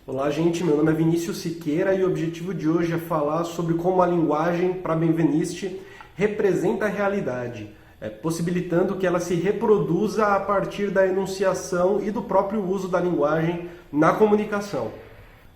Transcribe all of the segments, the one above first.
Olá, gente. Meu nome é Vinícius Siqueira e o objetivo de hoje é falar sobre como a linguagem, para Benveniste, representa a realidade, possibilitando que ela se reproduza a partir da enunciação e do próprio uso da linguagem na comunicação.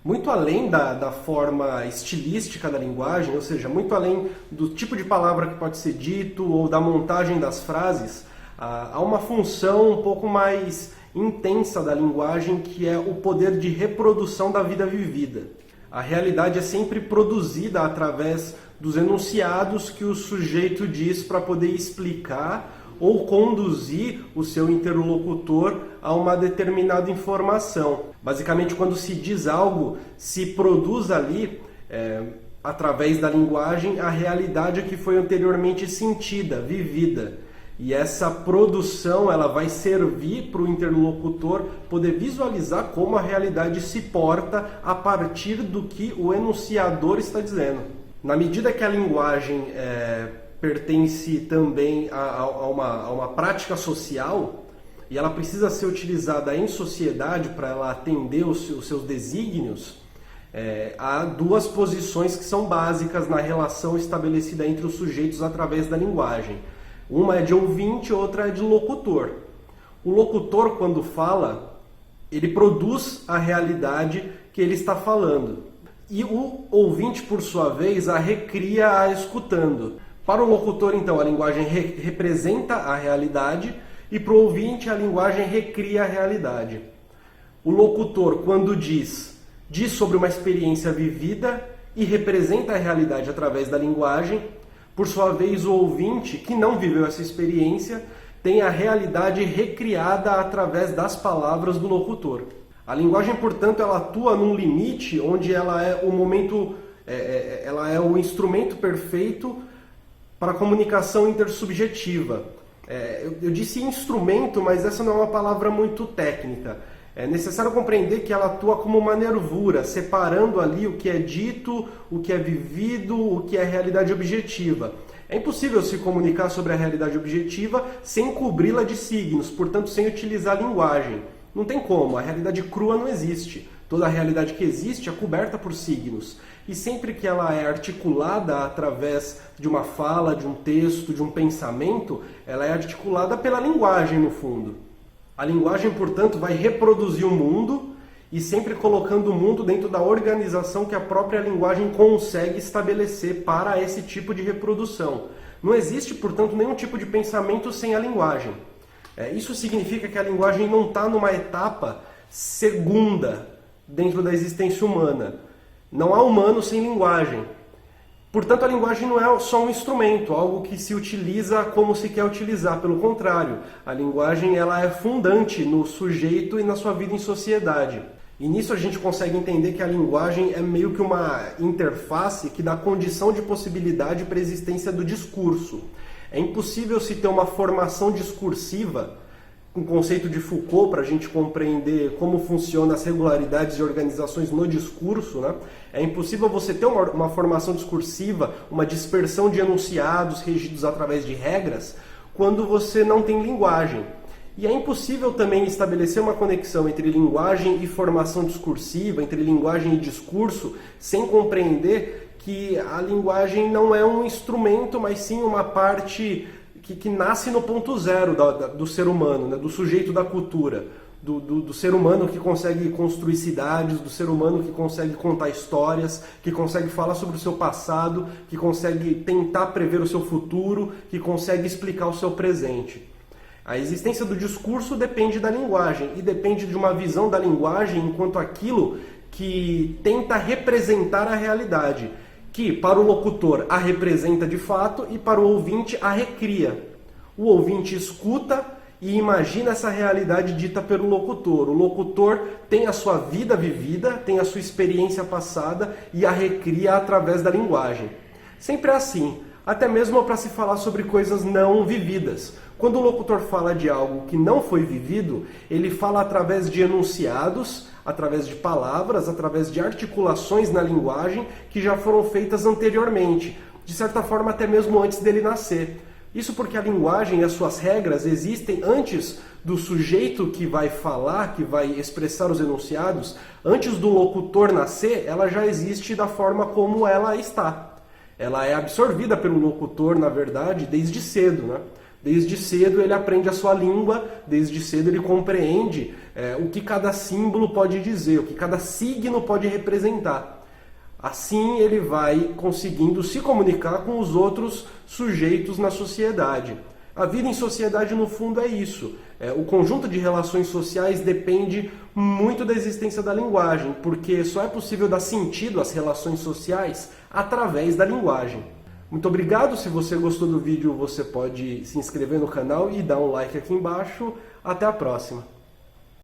Muito além da forma estilística da linguagem, ou seja, muito além do tipo de palavra que pode ser dito ou da montagem das frases, há uma função um pouco mais intensa da linguagem, que é o poder de reprodução da vida vivida. A realidade é sempre produzida através dos enunciados que o sujeito diz para poder explicar ou conduzir o seu interlocutor a uma determinada informação. Basicamente, quando se diz algo, se produz ali, através da linguagem, a realidade que foi anteriormente sentida, vivida. E essa produção ela vai servir para o interlocutor poder visualizar como a realidade se porta a partir do que o enunciador está dizendo. Na medida que a linguagem pertence também a uma prática social, e ela precisa ser utilizada em sociedade para ela atender os seus desígnios, há duas posições que são básicas na relação estabelecida entre os sujeitos através da linguagem. Uma é de ouvinte, outra é de locutor. O locutor, quando fala, ele produz a realidade que ele está falando. E o ouvinte, por sua vez, a recria a escutando. Para o locutor, então, a linguagem representa a realidade e para o ouvinte a linguagem recria a realidade. O locutor, quando diz sobre uma experiência vivida e representa a realidade através da linguagem. Por sua vez, o ouvinte, que não viveu essa experiência, tem a realidade recriada através das palavras do locutor. A linguagem, portanto, ela atua num limite onde ela é o momento, ela é o instrumento perfeito para a comunicação intersubjetiva. Eu disse instrumento, mas essa não é uma palavra muito técnica. É necessário compreender que ela atua como uma nervura, separando ali o que é dito, o que é vivido, o que é realidade objetiva. É impossível se comunicar sobre a realidade objetiva sem cobri-la de signos, portanto, sem utilizar a linguagem. Não tem como, a realidade crua não existe. Toda a realidade que existe é coberta por signos. E sempre que ela é articulada através de uma fala, de um texto, de um pensamento, ela é articulada pela linguagem, no fundo. A linguagem, portanto, vai reproduzir o mundo e sempre colocando o mundo dentro da organização que a própria linguagem consegue estabelecer para esse tipo de reprodução. Não existe, portanto, nenhum tipo de pensamento sem a linguagem. Isso significa que a linguagem não está numa etapa segunda dentro da existência humana. Não há humano sem linguagem. Portanto, a linguagem não é só um instrumento, algo que se utiliza como se quer utilizar. Pelo contrário, a linguagem ela é fundante no sujeito e na sua vida em sociedade. E nisso a gente consegue entender que a linguagem é meio que uma interface que dá condição de possibilidade para a existência do discurso. É impossível se ter uma formação discursiva, com o conceito de Foucault, para a gente compreender como funcionam as regularidades e organizações no discurso, né? É impossível você ter uma formação discursiva, uma dispersão de enunciados regidos através de regras, quando você não tem linguagem. E é impossível também estabelecer uma conexão entre linguagem e formação discursiva, entre linguagem e discurso, sem compreender que a linguagem não é um instrumento, mas sim uma parte que nasce no ponto zero do ser humano, né? Do sujeito da cultura, do ser humano que consegue construir cidades, do ser humano que consegue contar histórias, que consegue falar sobre o seu passado, que consegue tentar prever o seu futuro, que consegue explicar o seu presente. A existência do discurso depende da linguagem e depende de uma visão da linguagem enquanto aquilo que tenta representar a realidade, que para o locutor a representa de fato e para o ouvinte a recria. O ouvinte escuta e imagina essa realidade dita pelo locutor. O locutor tem a sua vida vivida, tem a sua experiência passada e a recria através da linguagem. Sempre é assim, até mesmo para se falar sobre coisas não vividas. Quando o locutor fala de algo que não foi vivido, ele fala através de enunciados, através de palavras, através de articulações na linguagem que já foram feitas anteriormente, de certa forma até mesmo antes dele nascer. Isso porque a linguagem e as suas regras existem antes do sujeito que vai falar, que vai expressar os enunciados, antes do locutor nascer, ela já existe da forma como ela está. Ela é absorvida pelo locutor, na verdade, desde cedo, né? Desde cedo ele aprende a sua língua, desde cedo ele compreende o que cada símbolo pode dizer, o que cada signo pode representar. Assim ele vai conseguindo se comunicar com os outros sujeitos na sociedade. A vida em sociedade, no fundo, é isso. O conjunto de relações sociais depende muito da existência da linguagem, porque só é possível dar sentido às relações sociais através da linguagem. Muito obrigado. Se você gostou do vídeo, você pode se inscrever no canal e dar um like aqui embaixo. Até a próxima!